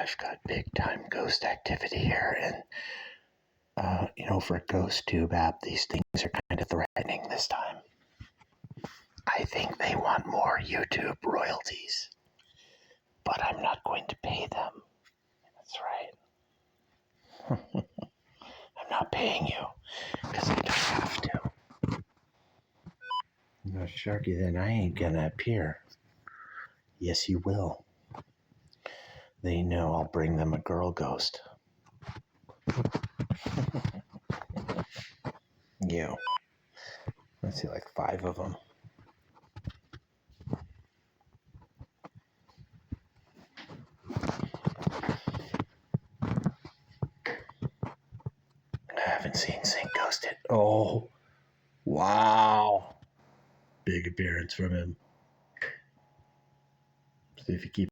I've got big time ghost activity here, and for a ghost tube app, these things are kind of threatening this time. I think they want more YouTube royalties, but I'm not going to pay them. That's right. I'm not paying you because I don't have to. No, Sharky, then I ain't gonna appear. Yes, you will. They know I'll bring them a girl ghost. You. Let's see, like 5 of them. I haven't seen St. Ghost yet. Oh, wow. Big appearance from him. See if you keep